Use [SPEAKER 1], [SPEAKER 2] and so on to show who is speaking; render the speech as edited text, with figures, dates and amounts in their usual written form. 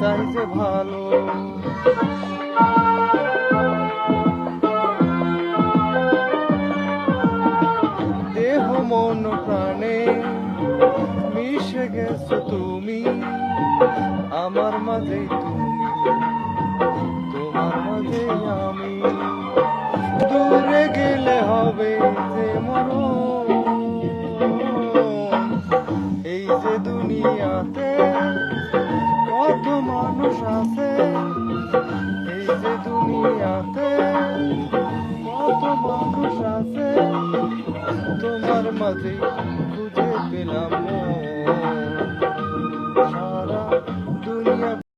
[SPEAKER 1] চাই যে ভালো। দেহ মন প্রাণে মিশে গেছো তুমি, আমার মাঝেই তুমি, তোমার মাঝে আমি। দূরে গেলে হবে যে মরণ, এই যে দুনিয়াতে কত মানুষ আছে, এই যে দুনিয়াতে কত মানুষ আছে, তোমার মাঝে খুঁজে পেলাম